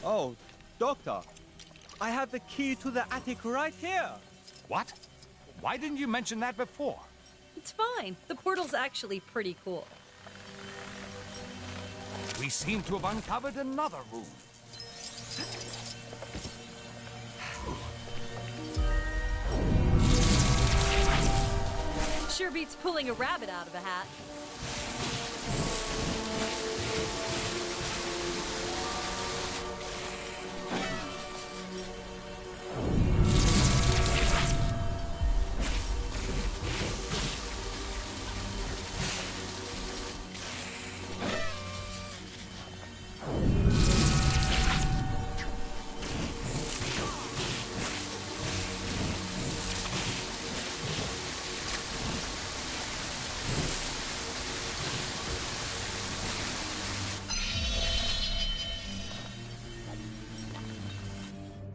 Oh, Doctor, I have the key to the attic right here. What? Why didn't you mention that before? It's fine. The portal's actually pretty cool. We seem to have uncovered another room. Sure beats pulling a rabbit out of a hat.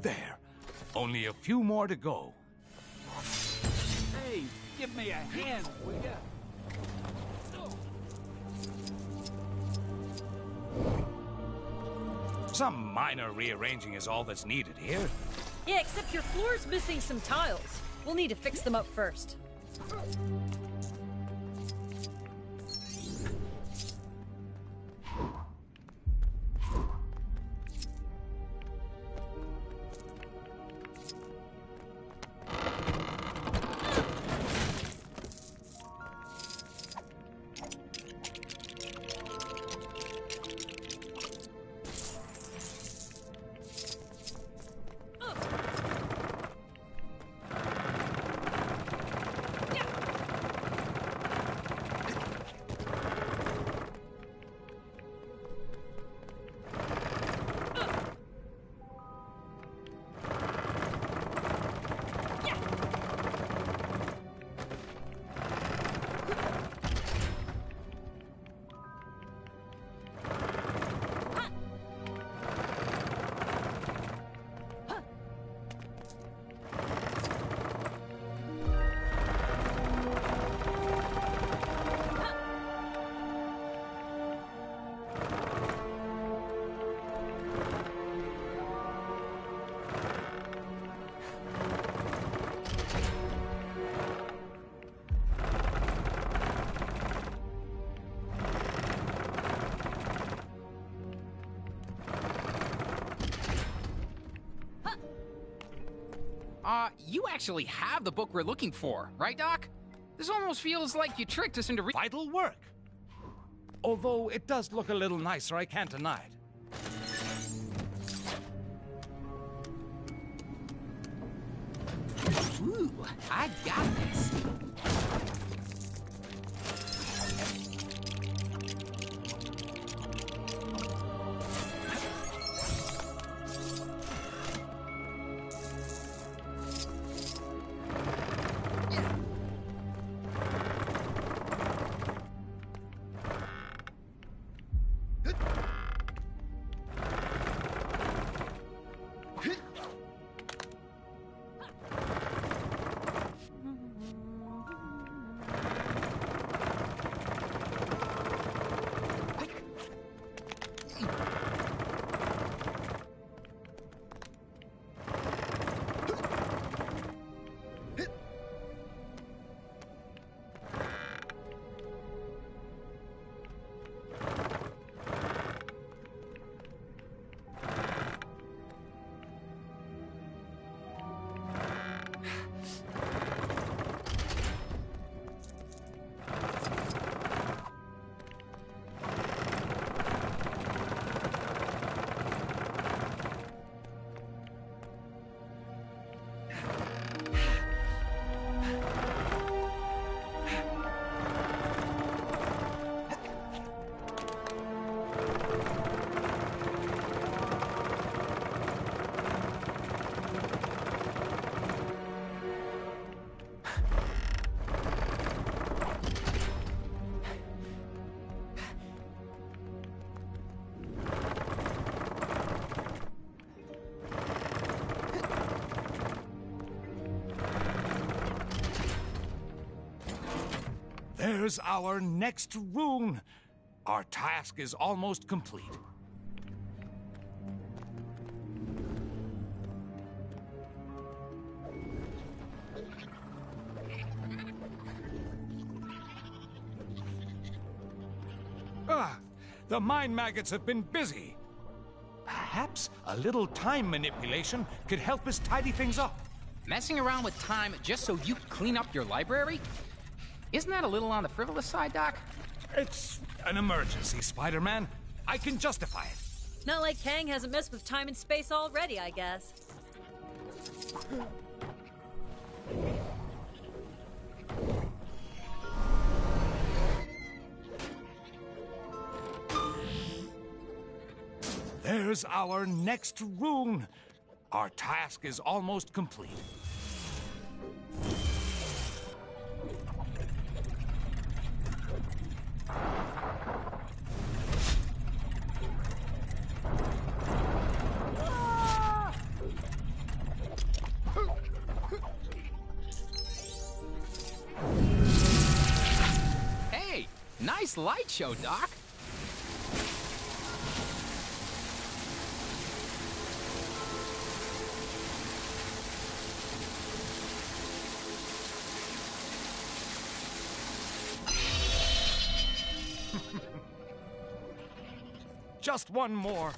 There. Only a few more to go. Hey, give me a hand, will ya? Some minor rearranging is all that's needed here. Yeah, except your floor's missing some tiles. We'll need to fix them up first. You actually have the book we're looking for, right, Doc? This almost feels like you tricked us into vital work. Although it does look a little nicer, I can't deny it. Ooh, I got this. There's our next rune. Our task is almost complete. The mind maggots have been busy. Perhaps a little time manipulation could help us tidy things up. Messing around with time just so you can clean up your library? Isn't that a little on the frivolous side, Doc? It's an emergency, Spider-Man. I can justify it. Not like Kang hasn't messed with time and space already, I guess. There's our next rune. Our task is almost complete. Hey, nice light show, Doc. Just one more.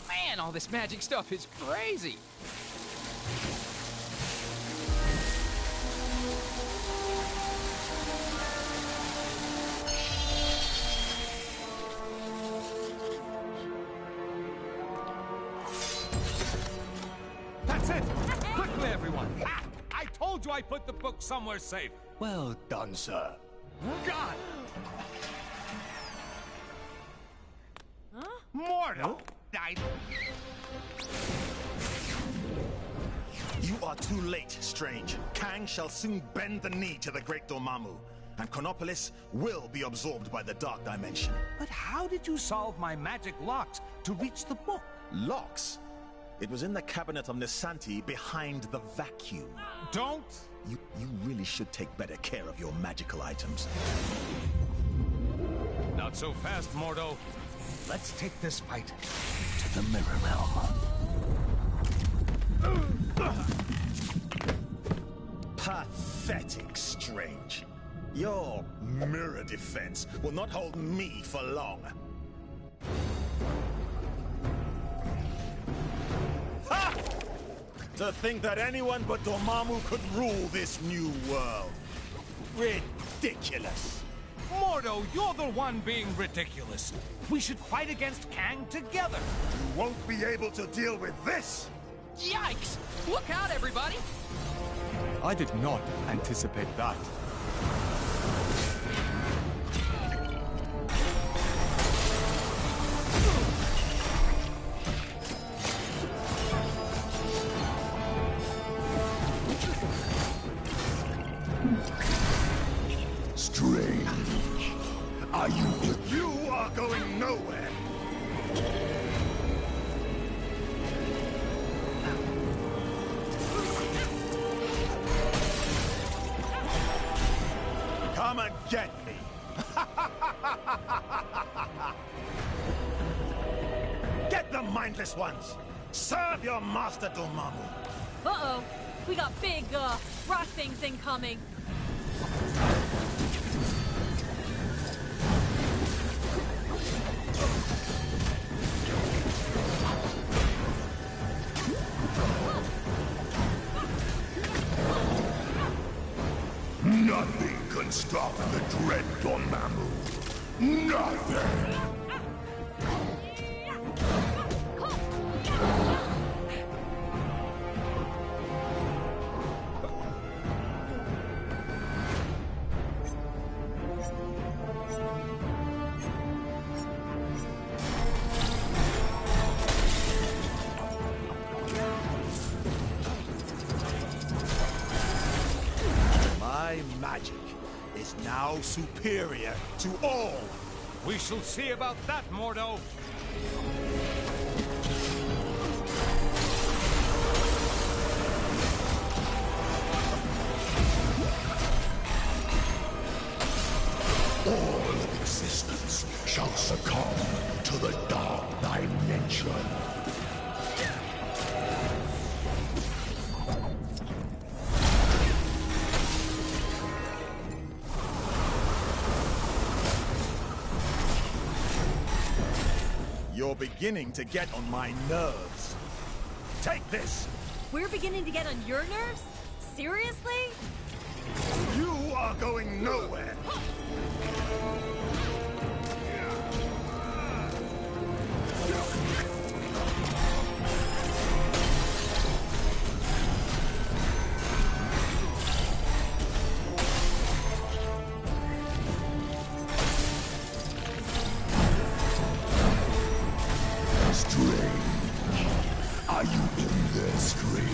Man, all this magic stuff is crazy. That's it! Quickly, everyone! Ah, I told you I put the book somewhere safe. Well done, sir. God! Mordo! You are too late, Strange. Kang shall soon bend the knee to the Great Dormammu, and Chronopolis will be absorbed by the Dark Dimension. But how did you solve my magic locks to reach the book? Locks? It was in the cabinet of Nisanti behind the vacuum. Don't! You really should take better care of your magical items. Not so fast, Mordo. Let's take this fight to the Mirror Realm. Pathetic, Strange. Your mirror defense will not hold me for long. Ha! To think that anyone but Dormammu could rule this new world. Ridiculous. Mordo, you're the one being ridiculous. We should fight against Kang together. You won't be able to deal with this. Yikes! Look out, everybody! I did not anticipate that. Strange. Are you... You are going nowhere. Come and get me. Get the mindless ones. Serve your master, Dormammu. Uh-oh. We got big, rock things incoming. Nothing can stop the dread Dormammu. Nothing! magic is now superior to all. We shall see about that, Mordo. All of existence shall succumb to the dark dimension. You're beginning to get on my nerves. Take this! We're beginning to get on your nerves? Seriously? You are going nowhere! Strange. Are you in there, Strange?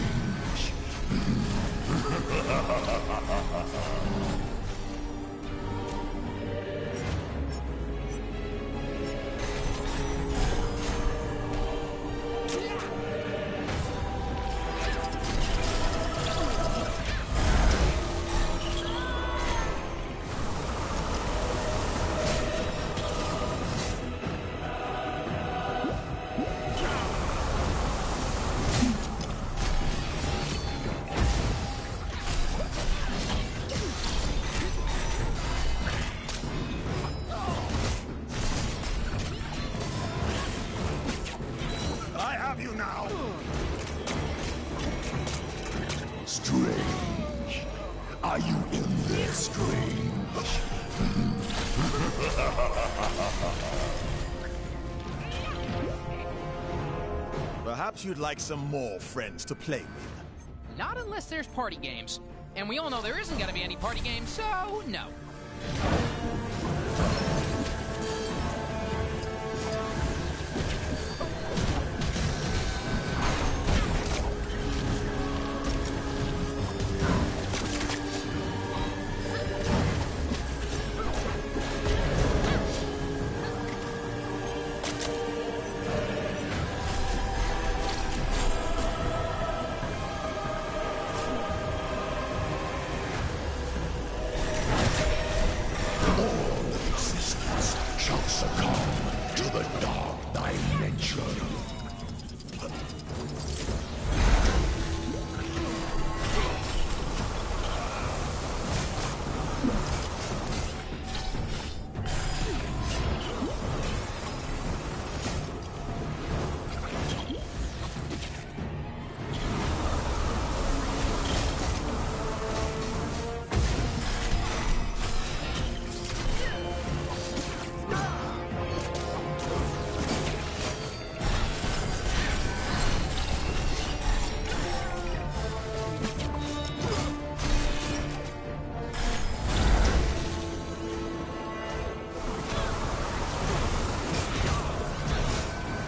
Strange. Are you in there, Strange? Perhaps you'd like some more friends to play with. Not unless there's party games. And we all know there isn't gonna be any party games, so no. Shall succumb to the dark dimension.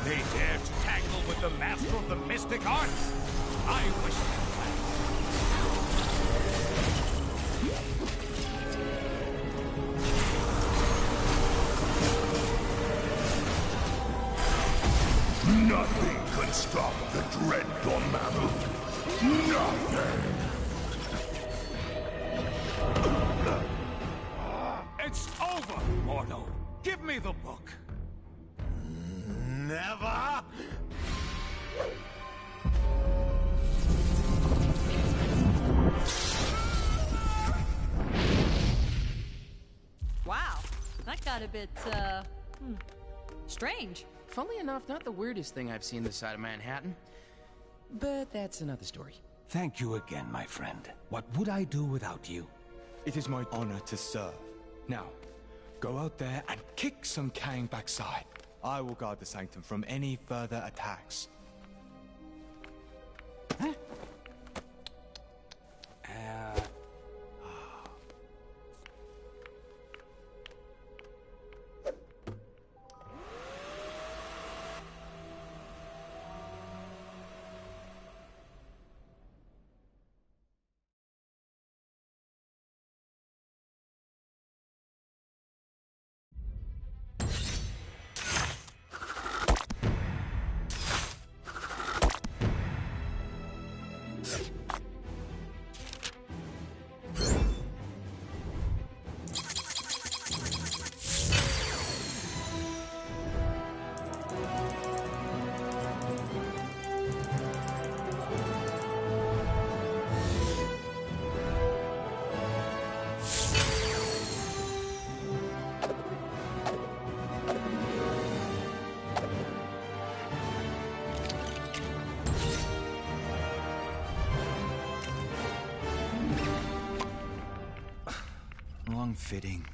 They dare to tangle with the master of the mystic arts? I wish them Nothing can stop the dread Dormammu. Nothing. It's over, Mordo. Give me the book. Never! Wow, that got a bit, strange. Funnily enough, not the weirdest thing I've seen this side of Manhattan. But that's another story. Thank you again, my friend. What would I do without you? It is my honor to serve. Now, go out there and kick some Kang backside. I will guard the Sanctum from any further attacks. Huh? Wrong-fitting.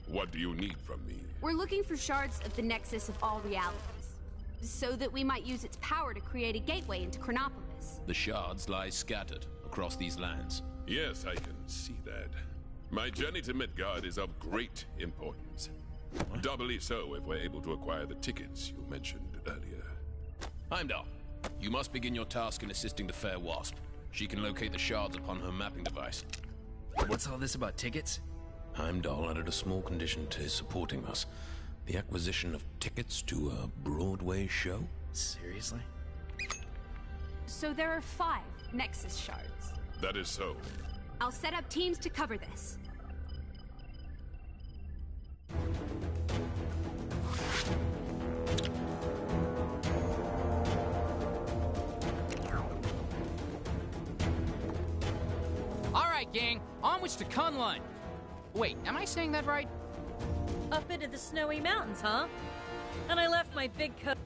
What do you need from me? We're looking for shards of the nexus of all realities, so that we might use its power to create a gateway into Chronopolis. The shards lie scattered across these lands. Yes, I can see that. My journey to Midgard is of great importance. Doubly so if we're able to acquire the tickets you mentioned earlier. Heimdall, you must begin your task in assisting the fair Wasp. She can locate the shards upon her mapping device. What's all this about tickets? Heimdall added a small condition to his supporting us. The acquisition of tickets to a Broadway show? Seriously? So there are 5 nexus shards. That is so. I'll set up teams to cover this. All right, gang, onwards to Kunlun. Wait, am I saying that right? Up into the snowy mountains, huh? And I left my big coat.